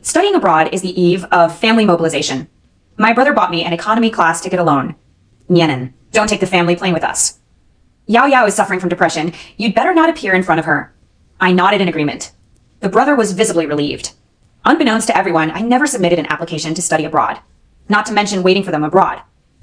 Studying abroad is the eve of family mobilization. My brother bought me an economy class ticket alone. Nyenin, don't take the family plane with us. Yao Yao is suffering from depression. You'd better not appear in front of her. I nodded in agreement. The brother was visibly relieved. Unbeknownst to everyone, I never submitted an application to study abroad. Not to mention waiting for them abroad.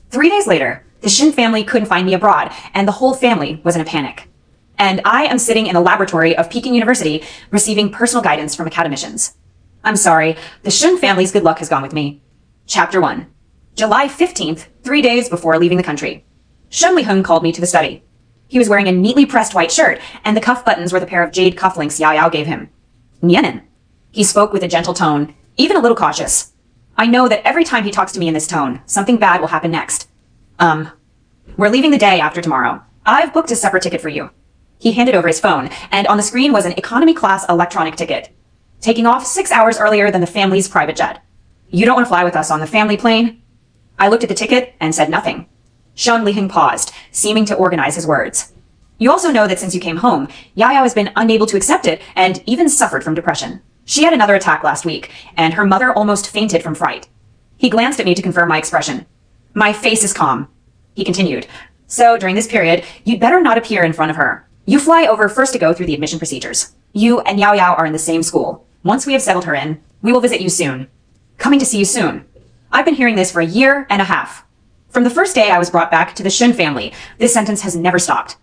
3 days later, the Shin family couldn't find me abroad, and the whole family was in a panic. And I am sitting in the laboratory of Peking University, receiving personal guidance from academicians. I'm sorry, the Shun family's good luck has gone with me. Chapter 1. July 15th, 3 days before leaving the country. Shun Li-hung called me to the study. He was wearing a neatly pressed white shirt, and the cuff buttons were the pair of jade cufflinks Yao Yao gave him. Nyenin. He spoke with a gentle tone, even a little cautious. I know that every time he talks to me in this tone, something bad will happen next. We're leaving the day after tomorrow. I've booked a separate ticket for you. He handed over his phone, and on the screen was an economy class electronic ticket. Taking off 6 hours earlier than the family's private jet. You don't want to fly with us on the family plane? I looked at the ticket and said nothing. Shun Li-hung paused, seeming to organize his words. You also know that since you came home, Yao Yao has been unable to accept it and even suffered from depression. She had another attack last week, and her mother almost fainted from fright. He glanced at me to confirm my expression. My face is calm. He continued. So during this period, you'd better not appear in front of her. You fly over first to go through the admission procedures. You and Yao Yao are in the same school. Once we have settled her in, we will visit you soon. Coming to see you soon. I've been hearing this for a year and a half. From the first day I was brought back to the Shun family, this sentence has never stopped.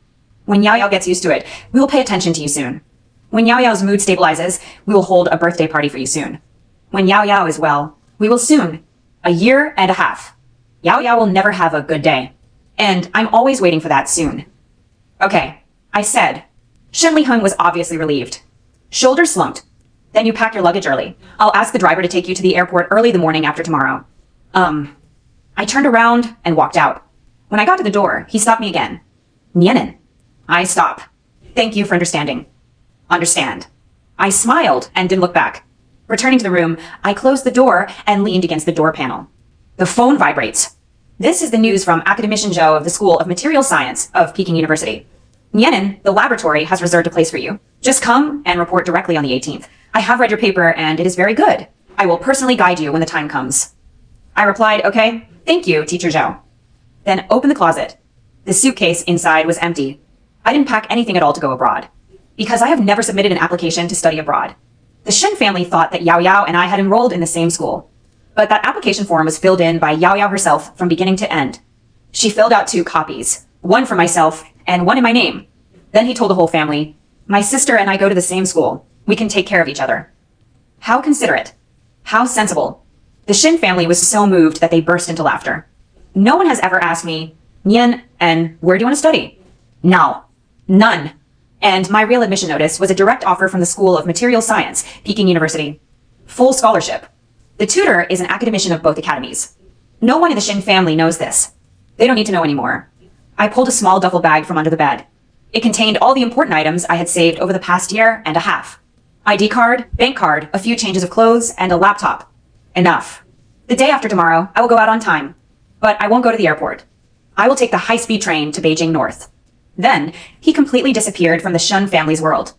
When Yao Yao gets used to it, we will pay attention to you soon. When Yao Yao's mood stabilizes, we will hold a birthday party for you soon. When Yao Yao is well, we will soon. A year and a half. Yao Yao will never have a good day. And I'm always waiting for that soon. Okay, I said. Shun Li-hung was obviously relieved. Shoulders slumped. Then you pack your luggage early. I'll ask the driver to take you to the airport early the morning after tomorrow. I turned around and walked out. When I got to the door, he stopped me again. Nyenin. I stop. Thank you for understanding. Understand. I smiled and didn't look back. Returning to the room, I closed the door and leaned against the door panel. The phone vibrates. This is the news from Academician Zhou of the School of Material Science of Peking University. Nyenin, the laboratory has reserved a place for you. Just come and report directly on the 18th. I have read your paper and it is very good. I will personally guide you when the time comes. I replied, okay, thank you, Teacher Zhou. Then opened the closet. The suitcase inside was empty. I didn't pack anything at all to go abroad, because I have never submitted an application to study abroad. The Shen family thought that Yao Yao and I had enrolled in the same school, but that application form was filled in by Yao Yao herself from beginning to end. She filled out 2 copies, one for myself and one in my name. Then he told the whole family, my sister and I go to the same school. We can take care of each other. How considerate. How sensible. The Shin family was so moved that they burst into laughter. No one has ever asked me, Nyen, and where do you want to study? No. None. And my real admission notice was a direct offer from the School of Material Science, Peking University. Full scholarship. The tutor is an academician of both academies. No one in the Shin family knows this. They don't need to know anymore. I pulled a small duffel bag from under the bed. It contained all the important items I had saved over the past year and a half. ID card, bank card, a few changes of clothes, and a laptop. Enough. The day after tomorrow, I will go out on time. But I won't go to the airport. I will take the high-speed train to Beijing North. Then, he completely disappeared from the Shun family's world.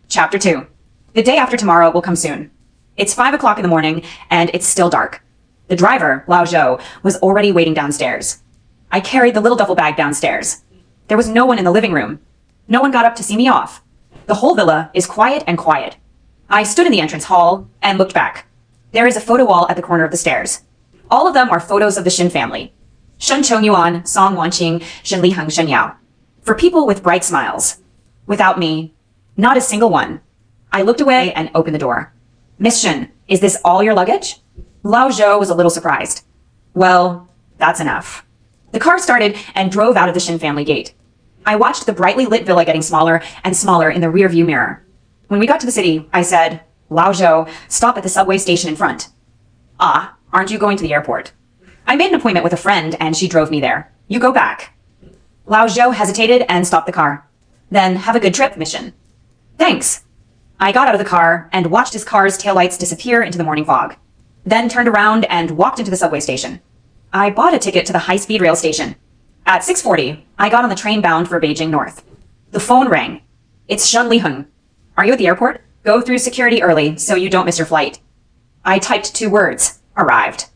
Chapter 2. The day after tomorrow will come soon. It's 5 o'clock in the morning, and it's still dark. The driver, Lao Zhou, was already waiting downstairs. I carried the little duffel bag downstairs. There was no one in the living room. No one got up to see me off. The whole villa is quiet and quiet. I stood in the entrance hall and looked back. There is a photo wall at the corner of the stairs. All of them are photos of the Shin family. Shen Chongyuan, Song Wanqing, Shen Li-hung, Shen Yao. For people with bright smiles. Without me, not a single one. I looked away and opened the door. Miss Shen, is this all your luggage? Lao Zhou was a little surprised. Well, that's enough. The car started and drove out of the Shin family gate. I watched the brightly lit villa getting smaller and smaller in the rearview mirror. When we got to the city, I said, Lao Zhou, stop at the subway station in front. Ah, aren't you going to the airport? I made an appointment with a friend and she drove me there. You go back. Lao Zhou hesitated and stopped the car. Then have a good trip, Mission. Thanks. I got out of the car and watched his car's taillights disappear into the morning fog. Then turned around and walked into the subway station. I bought a ticket to the high-speed rail station. At 6:40, I got on the train bound for Beijing North. The phone rang. It's Shun Li-hung. Are you at the airport? Go through security early so you don't miss your flight. I typed 2 words, arrived,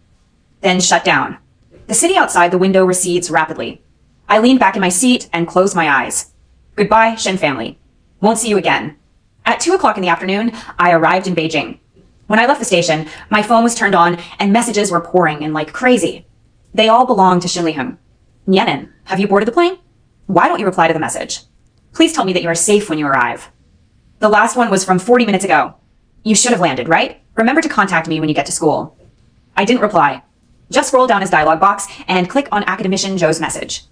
then shut down. The city outside the window recedes rapidly. I leaned back in my seat and closed my eyes. Goodbye, Shen family. Won't see you again. At 2 o'clock in the afternoon, I arrived in Beijing. When I left the station, my phone was turned on and messages were pouring in like crazy. They all belonged to Xin Liheng. Nianen, have you boarded the plane? Why don't you reply to the message? Please tell me that you are safe when you arrive. The last one was from 40 minutes ago. You should have landed, right? Remember to contact me when you get to school. I didn't reply. Just scroll down his dialog box and click on Academician Zhou's message.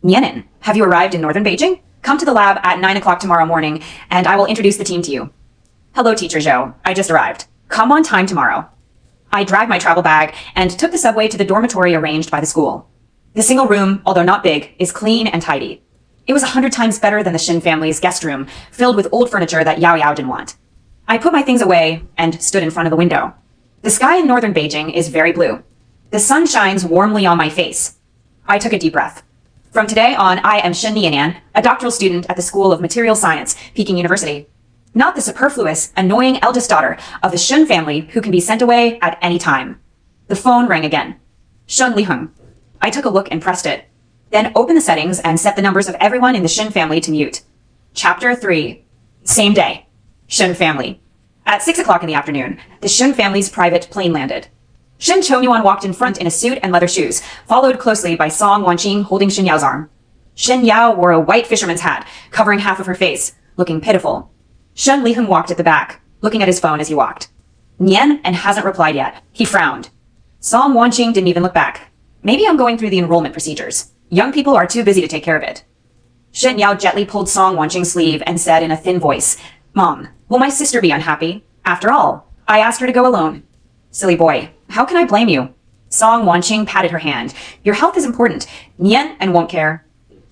Nianen, have you arrived in northern Beijing? Come to the lab at 9 o'clock tomorrow morning, and I will introduce the team to you. Hello, Teacher Zhou. I just arrived. Come on time tomorrow. I dragged my travel bag and took the subway to the dormitory arranged by the school. The single room, although not big, is clean and tidy. It was 100 times better than the Shin family's guest room, filled with old furniture that Yao Yao didn't want. I put my things away and stood in front of the window. The sky in northern Beijing is very blue. The sun shines warmly on my face. I took a deep breath. From today on, I am Shen Nianan, a doctoral student at the School of Material Science, Peking University. Not the superfluous, annoying eldest daughter of the Shun family who can be sent away at any time. The phone rang again. Shun Liheng. I took a look and pressed it. Then opened the settings and set the numbers of everyone in the Shin family to mute. Chapter 3. Same day. Shun family. At 6 o'clock in the afternoon, the Shun family's private plane landed. Shen Chongyuan walked in front in a suit and leather shoes, followed closely by Song Wanqing holding Shen Yao's arm. Shen Yao wore a white fisherman's hat, covering half of her face, looking pitiful. Shen Liheng walked at the back, looking at his phone as he walked. Nian and hasn't replied yet. He frowned. Song Wanqing didn't even look back. Maybe I'm going through the enrollment procedures. Young people are too busy to take care of it. Shen Yao gently pulled Song Wanqing's sleeve and said in a thin voice, Mom, will my sister be unhappy? After all, I asked her to go alone. Silly boy, how can I blame you? Song Wanqing patted her hand. Your health is important. Nian and won't care.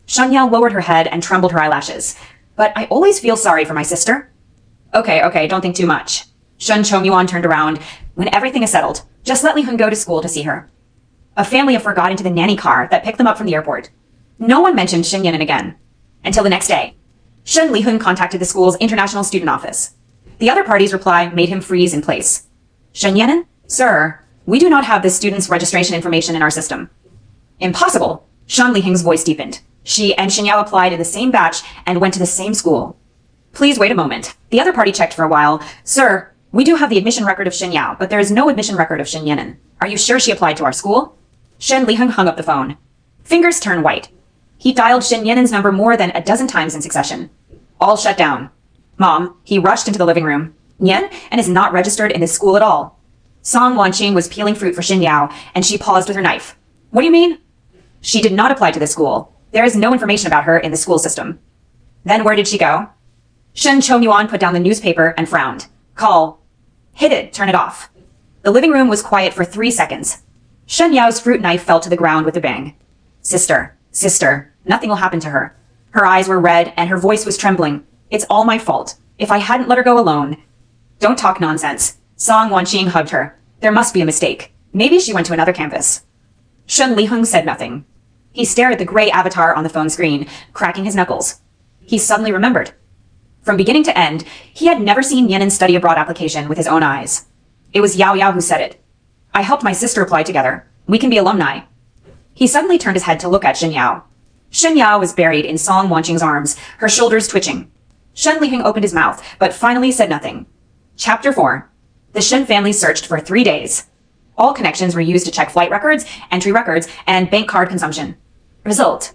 Shen Yao lowered her head and trembled her eyelashes. But I always feel sorry for my sister. Okay, don't think too much. Shen Chongyuan turned around. When everything is settled, just let Liheng go to school to see her. A family of four got into the nanny car that picked them up from the airport. No one mentioned Shen Yanan again. Until the next day. Shen Liheng contacted the school's international student office. The other party's reply made him freeze in place. Shen Yanan? Sir, we do not have this student's registration information in our system. Impossible! Shen Liheng's voice deepened. She and Shen Yao applied in the same batch and went to the same school. Please wait a moment. The other party checked for a while. Sir, we do have the admission record of Shen Yao, but there is no admission record of Shen Yanan. Are you sure she applied to our school? Shen Liheng hung up the phone. Fingers turned white. He dialed Shen Yanan's number more than a dozen times in succession. All shut down. Mom, he rushed into the living room. Yan and is not registered in this school at all. Song Wanqing was peeling fruit for Shen Yao, and she paused with her knife. What do you mean? She did not apply to this school. There is no information about her in the school system. Then where did she go? Shen Chongyuan put down the newspaper and frowned. Call. Hit it, turn it off. The living room was quiet for 3 seconds. Shen Yao's fruit knife fell to the ground with a bang. Sister, nothing will happen to her. Her eyes were red and her voice was trembling. It's all my fault. If I hadn't let her go alone. Don't talk nonsense. Song Wanqing hugged her. There must be a mistake. Maybe she went to another campus. Shen Liheng said nothing. He stared at the gray avatar on the phone screen, cracking his knuckles. He suddenly remembered. From beginning to end, he had never seen Yanan's study abroad application with his own eyes. It was Yao Yao who said it. I helped my sister apply together. We can be alumni. He suddenly turned his head to look at Shen Yao. Shen Yao was buried in Song Wanqing's arms, her shoulders twitching. Shen Liheng opened his mouth, but finally said nothing. Chapter 4. The Shen family searched for 3 days. All connections were used to check flight records, entry records, and bank card consumption. Result.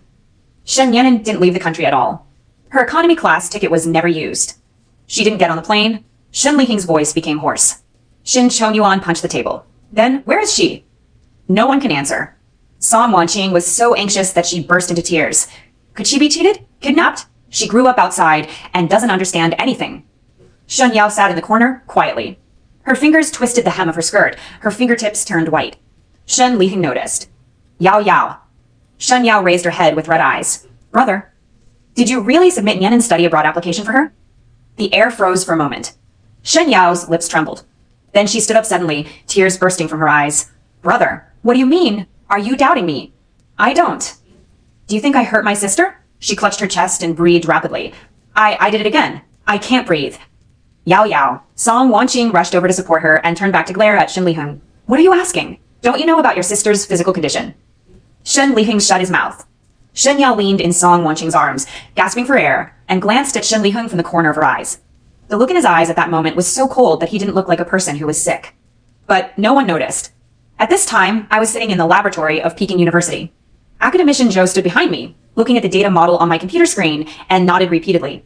Shen Yanan didn't leave the country at all. Her economy class ticket was never used. She didn't get on the plane. Shen Liheng's voice became hoarse. Shin Chongyuan punched the table. Then, where is she? No one can answer. Song Wanqing was so anxious that she burst into tears. Could she be cheated? Kidnapped? She grew up outside and doesn't understand anything. Shen Yao sat in the corner, quietly. Her fingers twisted the hem of her skirt. Her fingertips turned white. Shen Liheng noticed. Yao Yao. Shen Yao raised her head with red eyes. Brother, did you really submit Yanan's study abroad application for her? The air froze for a moment. Shen Yao's lips trembled. Then she stood up suddenly, tears bursting from her eyes. Brother, what do you mean? Are you doubting me? I don't. Do you think I hurt my sister? She clutched her chest and breathed rapidly. I did it again. I can't breathe. Yao Yao. Song Wanqing rushed over to support her and turned back to glare at Shen Liheng. What are you asking? Don't you know about your sister's physical condition? Shen Liheng shut his mouth. Shen Yao leaned in Song Wanqing's arms, gasping for air, and glanced at Shen Liheng from the corner of her eyes. The look in his eyes at that moment was so cold that he didn't look like a person who was sick. But no one noticed. At this time, I was sitting in the laboratory of Peking University. Academician Zhou stood behind me, looking at the data model on my computer screen, and nodded repeatedly.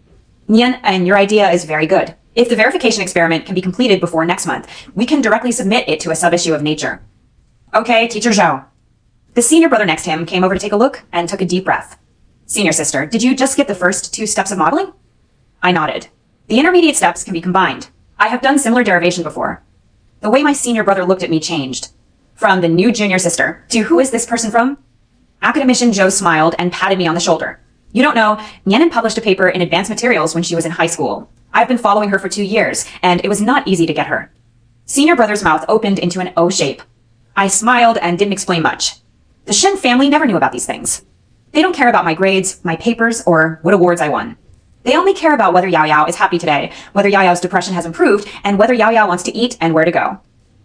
Nian, and your idea is very good. If the verification experiment can be completed before next month, we can directly submit it to a sub-issue of Nature. Okay, Teacher Zhou. The senior brother next to him came over to take a look and took a deep breath. Senior sister, did you just get the first 2 steps of modeling? I nodded. The intermediate steps can be combined. I have done similar derivation before. The way my senior brother looked at me changed. From the new junior sister to who is this person from? Academician Zhou smiled and patted me on the shoulder. You don't know, Nianen published a paper in Advanced Materials when she was in high school. I've been following her for 2 years, and it was not easy to get her. Senior brother's mouth opened into an O shape. I smiled and didn't explain much. The Shen family never knew about these things. They don't care about my grades, my papers, or what awards I won. They only care about whether Yao Yao is happy today, whether Yao Yao's depression has improved, and whether Yao Yao wants to eat and where to go.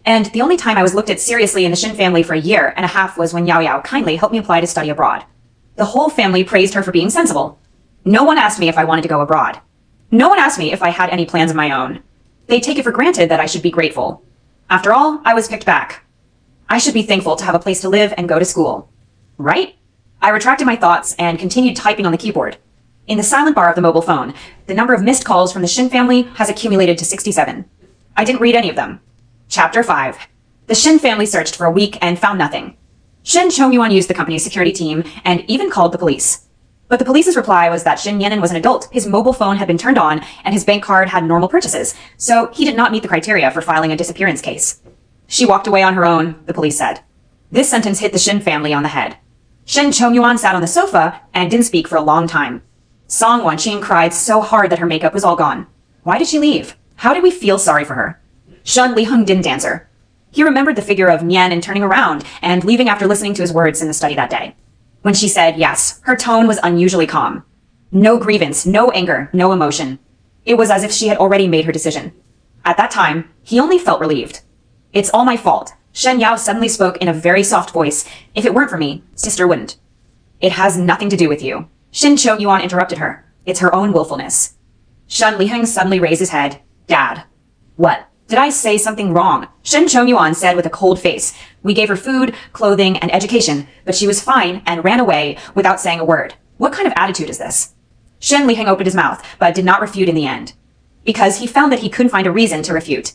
And the only time I was looked at seriously in the Shen family for 1.5 years was when Yao Yao kindly helped me apply to study abroad. The whole family praised her for being sensible. No one asked me if I wanted to go abroad. No one asked me if I had any plans of my own. They take it for granted that I should be grateful. After all, I was picked back. I should be thankful to have a place to live and go to school. Right? I retracted my thoughts and continued typing on the keyboard. In the silent bar of the mobile phone, the number of missed calls from the Shen family has accumulated to 67. I didn't read any of them. Chapter 5. The Shen family searched for a week and found nothing. Shen Chongyuan used the company's security team and even called the police. But the police's reply was that Shen Yanen was an adult, his mobile phone had been turned on, and his bank card had normal purchases, so he did not meet the criteria for filing a disappearance case. She walked away on her own, the police said. This sentence hit the Shen family on the head. Shen Chongyuan sat on the sofa and didn't speak for a long time. Song Wanqing cried so hard that her makeup was all gone. Why did she leave? How did we feel sorry for her? Shen Liheng didn't answer. He remembered the figure of Nian turning around and leaving after listening to his words in the study that day. When she said yes, her tone was unusually calm. No grievance, no anger, no emotion. It was as if she had already made her decision. At that time, he only felt relieved. It's all my fault. Shen Yao suddenly spoke in a very soft voice. If it weren't for me, sister wouldn't. It has nothing to do with you. Shen Chongyuan interrupted her. It's her own willfulness. Shen Liheng suddenly raised his head. Dad. What? Did I say something wrong? Shen Chongyuan said with a cold face. We gave her food, clothing, and education, but she was fine and ran away without saying a word. What kind of attitude is this? Shen Liheng opened his mouth, but did not refute in the end. Because he found that he couldn't find a reason to refute.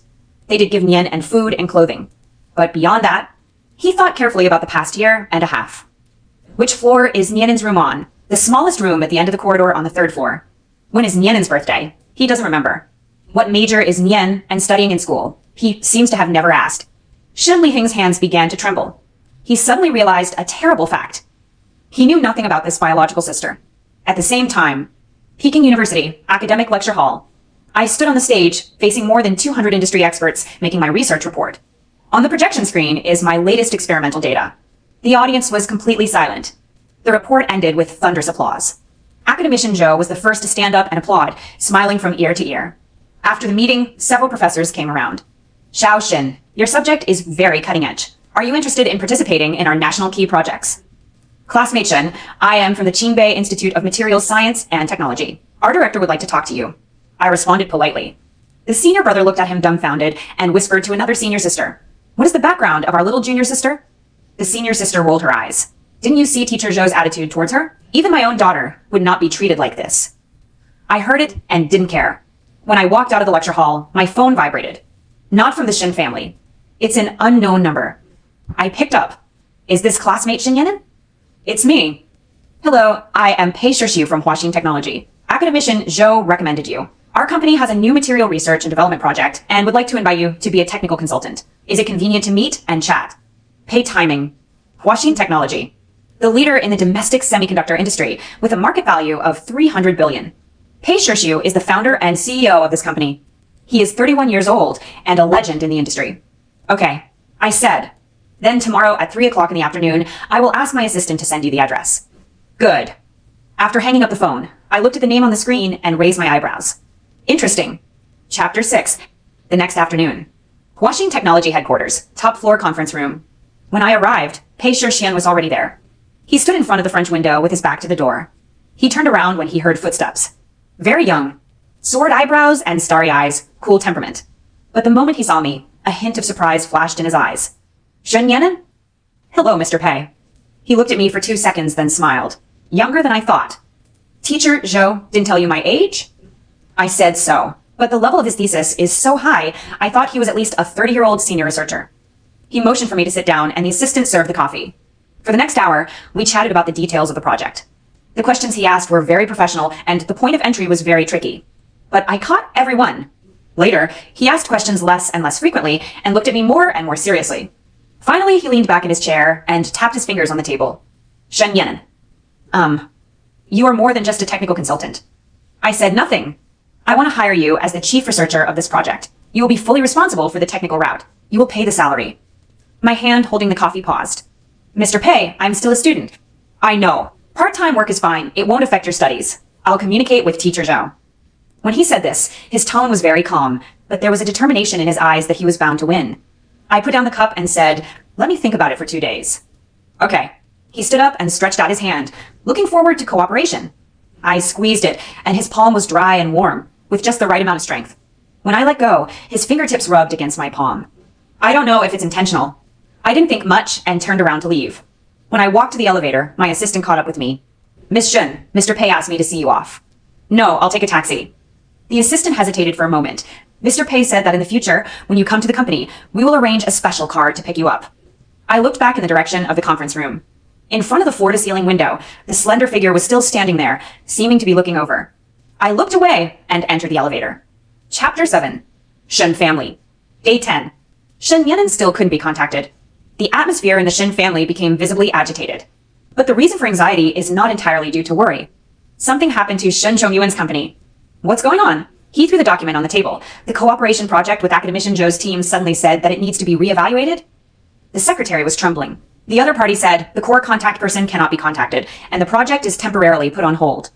They did give Nian and food and clothing. But beyond that, he thought carefully about the past 1.5 years. Which floor is Nianen's room on? The smallest room at the end of the corridor on the 3rd floor. When is Nianen's birthday? He doesn't remember. What major is Nian and studying in school? He seems to have never asked. Shen Liheng's hands began to tremble. He suddenly realized a terrible fact. He knew nothing about this biological sister. At the same time, Peking University, Academic Lecture Hall. I stood on the stage, facing more than 200 industry experts, making my research report. On the projection screen is my latest experimental data. The audience was completely silent. The report ended with thunderous applause. Academician Zhou was the first to stand up and applaud, smiling from ear to ear. After the meeting, several professors came around. Xiao Xin, your subject is very cutting edge. Are you interested in participating in our national key projects? Classmate Shen, I am from the Qingbei Institute of Materials Science and Technology. Our director would like to talk to you. I responded politely. The senior brother looked at him dumbfounded and whispered to another senior sister. What is the background of our little junior sister? The senior sister rolled her eyes. Didn't you see Teacher Zhou's attitude towards her? Even my own daughter would not be treated like this. I heard it and didn't care. When I walked out of the lecture hall, my phone vibrated. Not from the Shen family. It's an unknown number. I picked up. Is this classmate Shen Yanen? It's me. Hello, I am Pei Shishu from Huaxin Technology. Academician Zhou recommended you. Our company has a new material research and development project and would like to invite you to be a technical consultant. Is it convenient to meet and chat? Pei timing. Huaxin Technology. The leader in the domestic semiconductor industry with a market value of 300 billion. Pei Shishu is the founder and CEO of this company. He is 31 years old and a legend in the industry. Okay, I said. Then tomorrow at 3 o'clock in the afternoon, I will ask my assistant to send you the address. Good. After hanging up the phone, I looked at the name on the screen and raised my eyebrows. Interesting. Chapter 6. The next afternoon. Huaxing Technology Headquarters, top floor conference room. When I arrived, Pei Shixian was already there. He stood in front of the French window with his back to the door. He turned around when he heard footsteps. Very young. Sword eyebrows and starry eyes, cool temperament. But the moment he saw me, a hint of surprise flashed in his eyes. Shen Yanan? Hello, Mr. Pei. He looked at me for 2 seconds, then smiled. Younger than I thought. Teacher Zhou didn't tell you my age? I said so, but the level of his thesis is so high, I thought he was at least a 30-year-old senior researcher. He motioned for me to sit down, and the assistant served the coffee. For the next hour, we chatted about the details of the project. The questions he asked were very professional, and the point of entry was very tricky. But I caught every one. Later, he asked questions less and less frequently, and looked at me more and more seriously. Finally, he leaned back in his chair and tapped his fingers on the table. Shen Yanan. You are more than just a technical consultant. I said nothing. I want to hire you as the chief researcher of this project. You will be fully responsible for the technical route. You will pay the salary. My hand holding the coffee paused. Mr. Pei, I'm still a student. I know. Part-time work is fine. It won't affect your studies. I'll communicate with Teacher Zhou. When he said this, his tone was very calm, but there was a determination in his eyes that he was bound to win. I put down the cup and said, let me think about it for 2 days. Okay. He stood up and stretched out his hand, looking forward to cooperation. I squeezed it, and his palm was dry and warm, with just the right amount of strength. When I let go, his fingertips rubbed against my palm. I don't know if it's intentional. I didn't think much and turned around to leave. When I walked to the elevator, my assistant caught up with me. Miss Shen, Mr. Pei asked me to see you off. No, I'll take a taxi. The assistant hesitated for a moment. Mr. Pei said that in the future, when you come to the company, we will arrange a special car to pick you up. I looked back in the direction of the conference room. In front of the floor-to-ceiling window, the slender figure was still standing there, seeming to be looking over. I looked away and entered the elevator. Chapter 7. Shen Family. Day 10. Shen Yanan still couldn't be contacted. The atmosphere in the Shen family became visibly agitated. But the reason for anxiety is not entirely due to worry. Something happened to Shen Chongyuan's company. What's going on? He threw the document on the table. The cooperation project with academician Zhou's team suddenly said that it needs to be reevaluated. The secretary was trembling. The other party said the core contact person cannot be contacted, and the project is temporarily put on hold.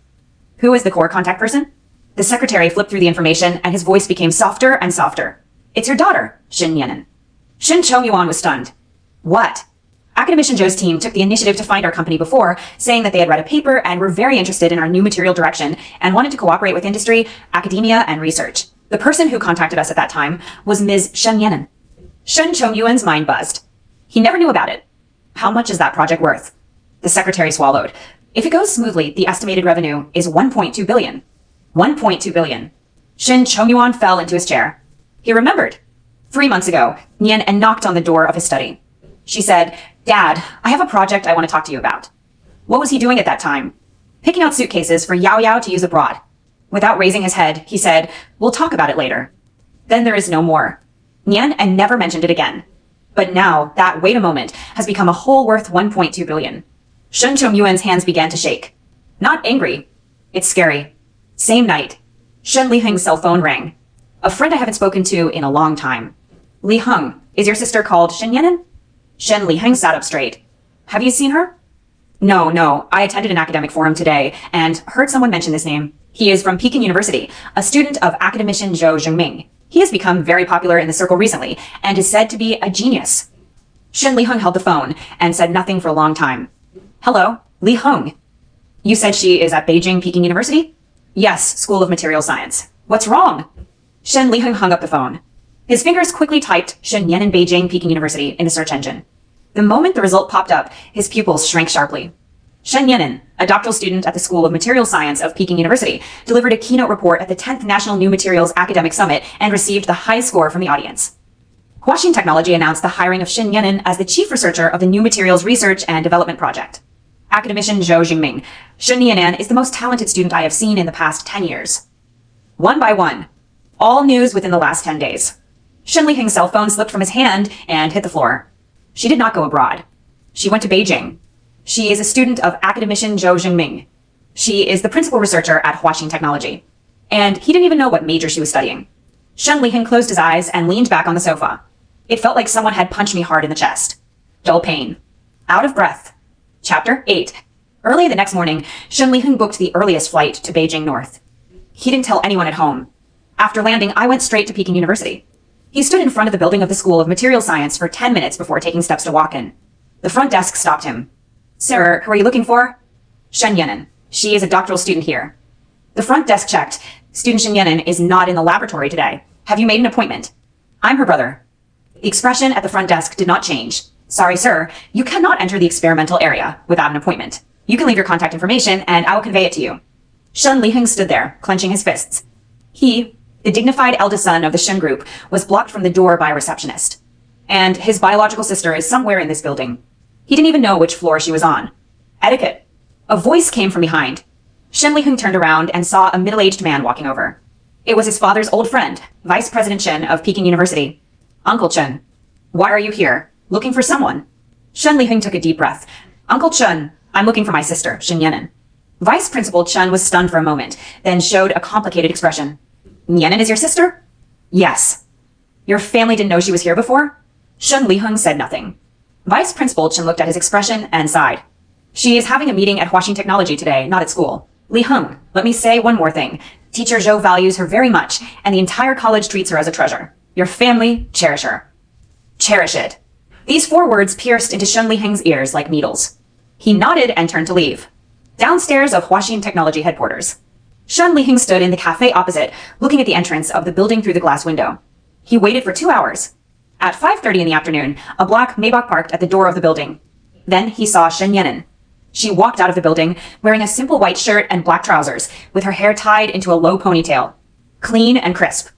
Who is the core contact person? The secretary flipped through the information, and his voice became softer and softer. It's your daughter, Shen Yanan. Shen Chongyuan was stunned. What? Academician Zhou's team took the initiative to find our company before, saying that they had read a paper and were very interested in our new material direction and wanted to cooperate with industry, academia, and research. The person who contacted us at that time was Ms. Shen Yanan. Shen Chongyuan's mind buzzed. He never knew about it. How much is that project worth? The secretary swallowed. If it goes smoothly, the estimated revenue is 1.2 billion. 1.2 billion. Shen Chongyuan fell into his chair. He remembered. 3 months ago, Nian knocked on the door of his study. She said, Dad, I have a project I want to talk to you about. What was he doing at that time? Picking out suitcases for Yao Yao to use abroad. Without raising his head, he said, we'll talk about it later. Then there is no more. Nian never mentioned it again. But now, that wait a moment has become a whole worth 1.2 billion. Shen Chongyuan's hands began to shake. Not angry. It's scary. Same night, Shen Liheng's cell phone rang. A friend I haven't spoken to in a long time. Li Heng, is your sister called Shen Yanan? Shen Liheng sat up straight. Have you seen her? No. I attended an academic forum today and heard someone mention this name. He is from Peking University, a student of academician Zhou Zhengming. He has become very popular in the circle recently and is said to be a genius. Shen Liheng held the phone and said nothing for a long time. Hello, Li Heng. You said she is at Beijing Peking University? Yes, School of Material Science. What's wrong? Shen Liheng hung up the phone. His fingers quickly typed Shen Yanan Beijing Peking University in the search engine. The moment the result popped up, his pupils shrank sharply. Shen Yanan, a doctoral student at the School of Material Science of Peking University, delivered a keynote report at the 10th National New Materials Academic Summit and received the highest score from the audience. Huaxing Technology announced the hiring of Shen Yanan as the chief researcher of the New Materials Research and Development Project. Academician Zhou Zhengming, Shen Yanan is the most talented student I have seen in the past 10 years. One by one. All news within the last 10 days. Shen Liheng's cell phone slipped from his hand and hit the floor. She did not go abroad. She went to Beijing. She is a student of academician Zhou Zhengming. She is the principal researcher at Huaxing Technology. And he didn't even know what major she was studying. Shen Liheng closed his eyes and leaned back on the sofa. It felt like someone had punched me hard in the chest. Dull pain. Out of breath. Chapter 8. Early the next morning, Shen Liheng booked the earliest flight to Beijing North. He didn't tell anyone at home. After landing, I went straight to Peking University. He stood in front of the building of the School of Material Science for 10 minutes before taking steps to walk in. The front desk stopped him. Sir, who are you looking for? Shen Yenin. She is a doctoral student here. The front desk checked. Student Shen Yenin is not in the laboratory today. Have you made an appointment? I'm her brother. The expression at the front desk did not change. Sorry, sir, you cannot enter the experimental area without an appointment. You can leave your contact information and I will convey it to you. Shen Liheng stood there, clenching his fists. He, the dignified eldest son of the Shen group, was blocked from the door by a receptionist. And his biological sister is somewhere in this building. He didn't even know which floor she was on. Etiquette. A voice came from behind. Shen Liheng turned around and saw a middle-aged man walking over. It was his father's old friend, Vice President Chen of Peking University. Uncle Chen, why are you here? Looking for someone? Shen Liheng took a deep breath. Uncle Chen, I'm looking for my sister, Shen Yenin. Vice Principal Chen was stunned for a moment, then showed a complicated expression. Yenin is your sister? Yes. Your family didn't know she was here before? Shen Liheng said nothing. Vice Principal Chen looked at his expression and sighed. She is having a meeting at Huaxing Technology today, not at school. Liheng, let me say one more thing. Teacher Zhou values her very much, and the entire college treats her as a treasure. Your family cherish her. Cherish it. These 4 words pierced into Shen Liheng's ears like needles. He nodded and turned to leave. Downstairs of Huaxin Technology headquarters. Shen Liheng stood in the cafe opposite, looking at the entrance of the building through the glass window. He waited for 2 hours. At 5:30 in the afternoon, a black Maybach parked at the door of the building. Then he saw Shen Yenin. She walked out of the building, wearing a simple white shirt and black trousers, with her hair tied into a low ponytail. Clean and crisp.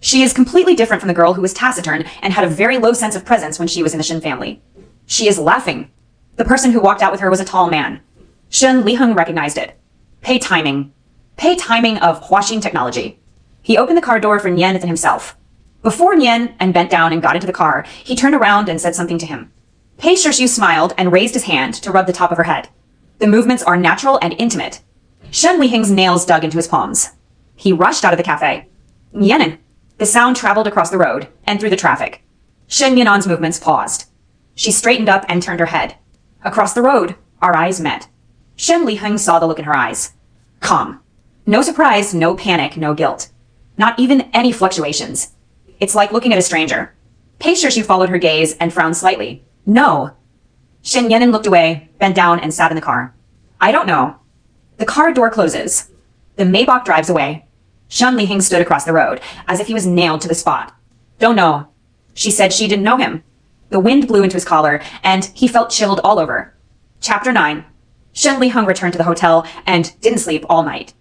She is completely different from the girl who was taciturn and had a very low sense of presence when she was in the Shen family. She is laughing. The person who walked out with her was a tall man. Shen Liheng recognized it. Pei Timing. Pei Timing of Huaxing Technology. He opened the car door for Nian and himself. Before Nian and bent down and got into the car, he turned around and said something to him. Pei Shishu smiled and raised his hand to rub the top of her head. The movements are natural and intimate. Shen Liheng's nails dug into his palms. He rushed out of the cafe. Yenin. The sound traveled across the road and through the traffic. Shen Yinan's movements paused. She straightened up and turned her head. Across the road, our eyes met. Shen Liheng saw the look in her eyes. Calm. No surprise, no panic, no guilt. Not even any fluctuations. It's like looking at a stranger. Pei Shishu followed her gaze and frowned slightly. No. Shen Yenin looked away, bent down, and sat in the car. I don't know. The car door closes. The Maybach drives away. Shen Liheng stood across the road, as if he was nailed to the spot. Don't know. She said she didn't know him. The wind blew into his collar, and he felt chilled all over. Chapter 9. Shen Liheng returned to the hotel and didn't sleep all night.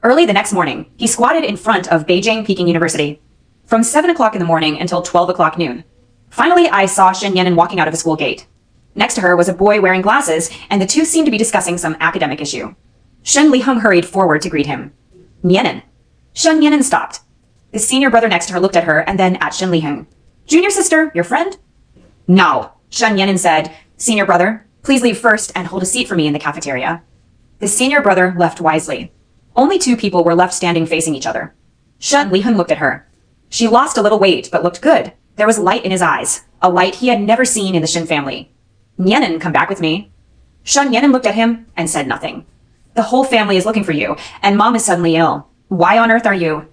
Early the next morning, he squatted in front of Beijing Peking University. From 7 o'clock in the morning until 12 o'clock noon. Finally, I saw Shen Yenin walking out of the school gate. Next to her was a boy wearing glasses, and the two seemed to be discussing some academic issue. Shen Liheng hurried forward to greet him. Yenin. Shen Yenin stopped. The senior brother next to her looked at her and then at Shen Liheng. Junior sister, your friend? No, Shen Yenin said. Senior brother, please leave first and hold a seat for me in the cafeteria. The senior brother left wisely. Only 2 people were left standing facing each other. Shen Liheng looked at her. She lost a little weight, but looked good. There was light in his eyes, a light he had never seen in the Shen family. Yenin, come back with me. Shen Yenin looked at him and said nothing. The whole family is looking for you, and Mom is suddenly ill. Why on earth are you?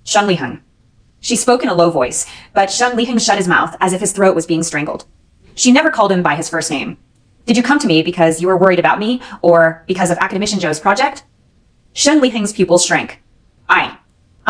Shen Liheng. She spoke in a low voice, but Shen Liheng shut his mouth as if his throat was being strangled. She never called him by his first name. Did you come to me because you were worried about me, or because of Academician Zhou's project? Shen Liheng's pupils shrank.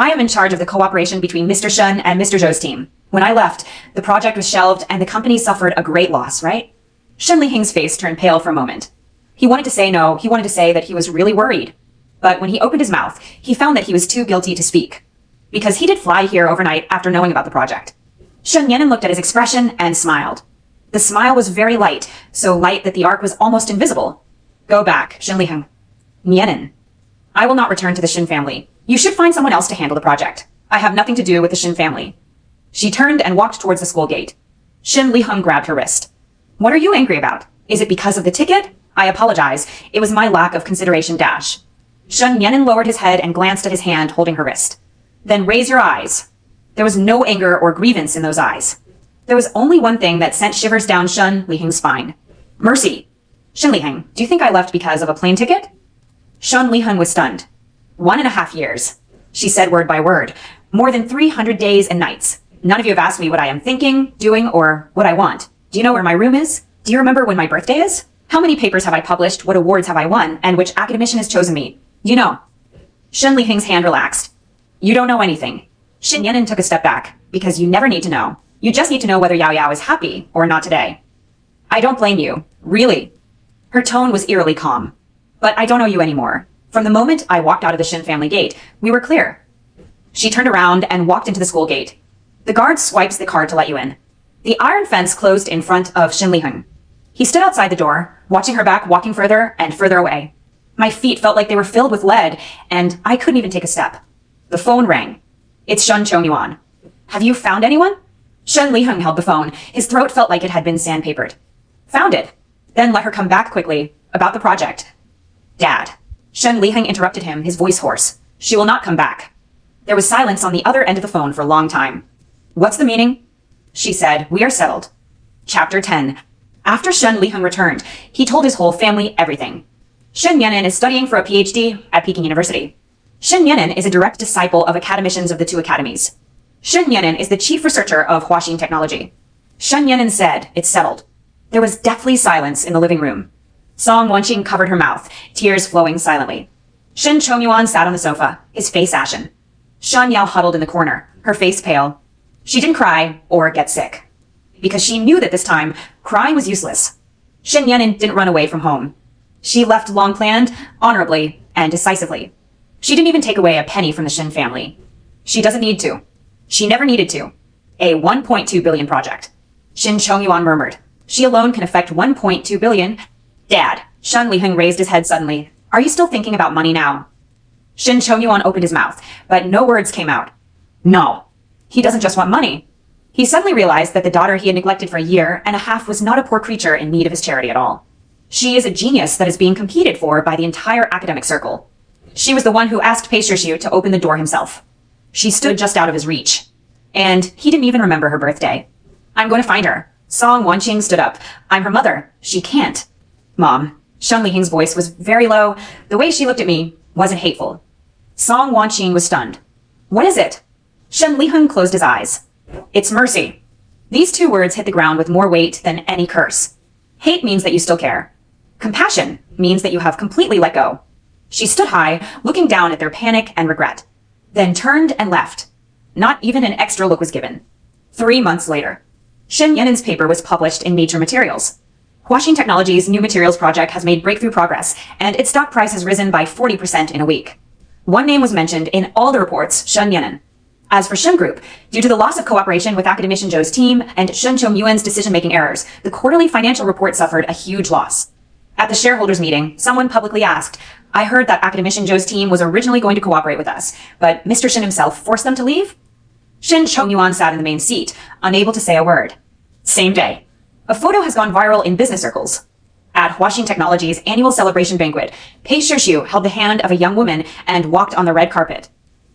I am in charge of the cooperation between Mr. Shen and Mr. Zhou's team. When I left, the project was shelved and the company suffered a great loss, right? Shen Liheng's face turned pale for a moment. He wanted to say no, he wanted to say that he was really worried. But when he opened his mouth, he found that he was too guilty to speak. Because he did fly here overnight after knowing about the project. Shen Yenin looked at his expression and smiled. The smile was very light, so light that the arc was almost invisible. Go back, Shen Liheng. Yenin. I will not return to the Shen family. You should find someone else to handle the project. I have nothing to do with the Shen family. She turned and walked towards the school gate. Shen Liheng grabbed her wrist. What are you angry about? Is it because of the ticket? I apologize. It was my lack of consideration dash. Shen Yenin lowered his head and glanced at his hand holding her wrist. Then raise your eyes. There was no anger or grievance in those eyes. There was only one thing that sent shivers down Shen Liheng's spine. Mercy. Shen Liheng, do you think I left because of a plane ticket? Shen Liheng was stunned. 1.5 years. She said word by word. More than 300 days and nights. None of you have asked me what I am thinking, doing, or what I want. Do you know where my room is? Do you remember when my birthday is? How many papers have I published? What awards have I won? And which academician has chosen me? You know. Shen Liheng's hand relaxed. You don't know anything. Shin Yenin took a step back, because you never need to know. You just need to know whether Yao Yao is happy or not today. I don't blame you. Really. Her tone was eerily calm. But I don't know you anymore. From the moment I walked out of the Shin family gate, we were clear. She turned around and walked into the school gate. The guard swipes the card to let you in. The iron fence closed in front of Shin Liheng. He stood outside the door, watching her back, walking further and further away. My feet felt like they were filled with lead, and I couldn't even take a step. The phone rang. It's Shun Chongyuan. Have you found anyone? Shen Liheng held the phone. His throat felt like it had been sandpapered. Found it. Then let her come back quickly. About the project. Dad. Shen Liheng interrupted him, his voice hoarse. She will not come back. There was silence on the other end of the phone for a long time. What's the meaning? She said, we are settled. Chapter 10. After Shen Liheng returned, he told his whole family everything. Shen Yenin is studying for a PhD at Peking University. Shen Yenin is a direct disciple of academicians of the two academies. Shen Yenin is the chief researcher of Huaxin Technology. Shen Yenin said, it's settled. There was deathly silence in the living room. Song Wanqing covered her mouth, tears flowing silently. Shen Chongyuan sat on the sofa, his face ashen. Shan Yao huddled in the corner, her face pale. She didn't cry or get sick, because she knew that this time, crying was useless. Shen Yenin didn't run away from home. She left long-planned, honorably, and decisively. She didn't even take away a penny from the Shen family. She doesn't need to. She never needed to. A 1.2 billion project. Shin Chongyuan murmured. She alone can affect 1.2 billion. Dad. Shen Liheng raised his head suddenly. Are you still thinking about money now? Shin Chongyuan opened his mouth, but no words came out. No. He doesn't just want money. He suddenly realized that the daughter he had neglected for a year and a half was not a poor creature in need of his charity at all. She is a genius that is being competed for by the entire academic circle. She was the one who asked Pei Shirshu to open the door himself. She stood just out of his reach. And he didn't even remember her birthday. I'm going to find her. Song Wanqing stood up. I'm her mother. She can't. Mom. Shen Liheng's voice was very low. The way she looked at me wasn't hateful. Song Wanqing was stunned. What is it? Shen Liheng closed his eyes. It's mercy. These two words hit the ground with more weight than any curse. Hate means that you still care. Compassion means that you have completely let go. She stood high, looking down at their panic and regret, then turned and left. Not even an extra look was given. 3 months later, Shen Yenin's paper was published in Nature Materials. Huaxin Technology's new materials project has made breakthrough progress, and its stock price has risen by 40% in a week. One name was mentioned in all the reports, Shen Yenin. As for Shen Group, due to the loss of cooperation with academician Zhou's team and Shen Chongyuan's decision-making errors, the quarterly financial report suffered a huge loss. At the shareholders meeting, someone publicly asked, I heard that academician Zhou's team was originally going to cooperate with us, but Mr. Shen himself forced them to leave? Shen Chongyuan sat in the main seat, unable to say a word. Same day. A photo has gone viral in business circles. At Huaxin Technology's annual celebration banquet, Pei Shirshu held the hand of a young woman and walked on the red carpet.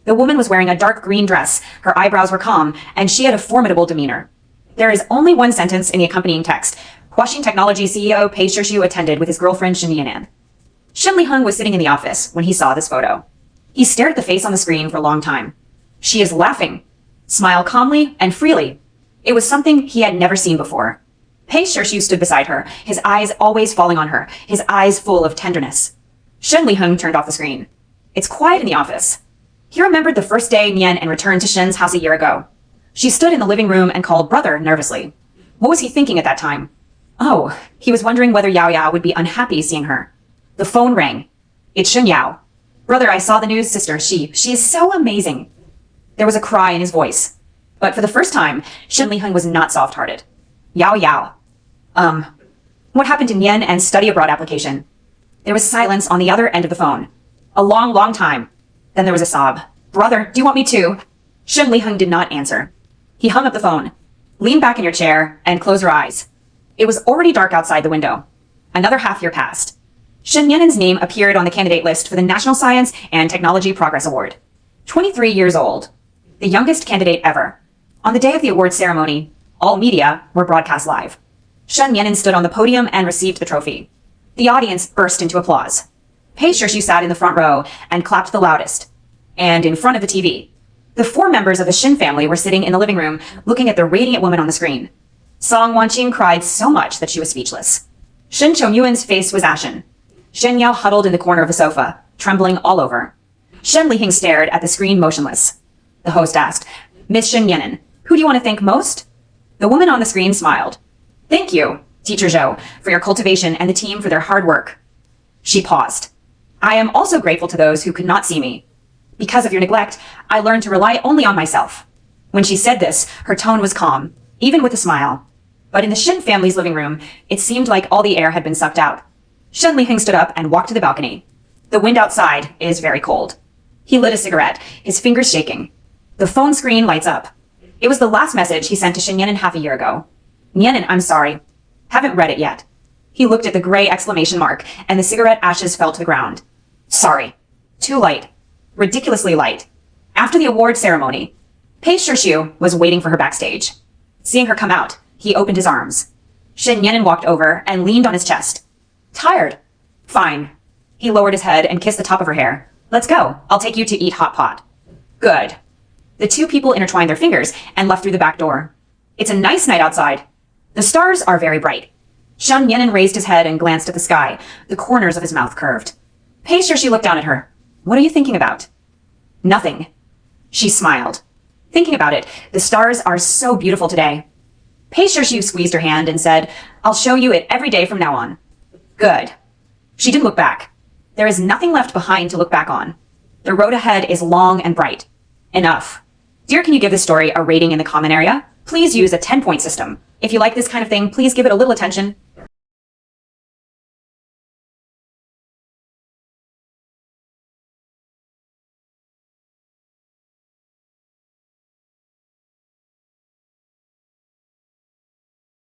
The woman was wearing a dark green dress, her eyebrows were calm, and she had a formidable demeanor. There is only one sentence in the accompanying text. Huaxin Technology CEO Pei Shirshu attended with his girlfriend Shen Yanan. Shen Liheng was sitting in the office when he saw this photo. He stared at the face on the screen for a long time. She is laughing. Smile calmly and freely. It was something he had never seen before. Pei Shirshu stood beside her, his eyes always falling on her, his eyes full of tenderness. Shen Liheng turned off the screen. It's quiet in the office. He remembered the first day Nian and returned to Shen's house a year ago. She stood in the living room and called brother nervously. What was he thinking at that time? Oh, he was wondering whether Yao Yao would be unhappy seeing her. The phone rang. It's Shen Yao. Brother, I saw the news, sister. She is so amazing. There was a cry in his voice. But for the first time, Shen Liheng was not soft-hearted. Yao Yao. What happened to Nian and study abroad application? There was silence on the other end of the phone. A long, long time. Then there was a sob. Brother, do you want me to? Shen Liheng did not answer. He hung up the phone. Lean back in your chair and close your eyes. It was already dark outside the window. Another half year passed. Shen Yanin's name appeared on the candidate list for the National Science and Technology Progress Award. 23 years old. The youngest candidate ever. On the day of the award ceremony, all media were broadcast live. Shen Yanin stood on the podium and received the trophy. The audience burst into applause. Pei Shirshu sat in the front row and clapped the loudest. And in front of the TV. The four members of the Shin family were sitting in the living room, looking at the radiant woman on the screen. Song Wanqing cried so much that she was speechless. Shin Chongyuan's face was ashen. Shen Yao huddled in the corner of the sofa, trembling all over. Shen Lihing stared at the screen motionless. The host asked, Miss Shen Yenin, who do you want to thank most? The woman on the screen smiled. Thank you, Teacher Zhou, for your cultivation and the team for their hard work. She paused. I am also grateful to those who could not see me. Because of your neglect, I learned to rely only on myself. When she said this, her tone was calm, even with a smile. But in the Shin family's living room, it seemed like all the air had been sucked out. Shen Lihing stood up and walked to the balcony. The wind outside is very cold. He lit a cigarette, his fingers shaking. The phone screen lights up. It was the last message he sent to Shen Yenin half a year ago. Yenin, I'm sorry. Haven't read it yet. He looked at the gray exclamation mark, and the cigarette ashes fell to the ground. Sorry. Too light. Ridiculously light. After the award ceremony, Pei Shixiu was waiting for her backstage. Seeing her come out, he opened his arms. Shen Yenin walked over and leaned on his chest. Tired? Fine. He lowered his head and kissed the top of her hair. Let's go. I'll take you to eat hot pot. Good. The two people intertwined their fingers and left through the back door. It's a nice night outside. The stars are very bright. Shen Yenin raised his head and glanced at the sky, the corners of his mouth curved. Pei Shixiu looked down at her. What are you thinking about? Nothing. She smiled. Thinking about it, the stars are so beautiful today. Pei Shixiu squeezed her hand and said, I'll show you it every day from now on. Good. She didn't look back. There is nothing left behind to look back on. The road ahead is long and bright. Enough. Dear, can you give this story a rating in the comment area? Please use a 10-point system. If you like this kind of thing, please give it a little attention.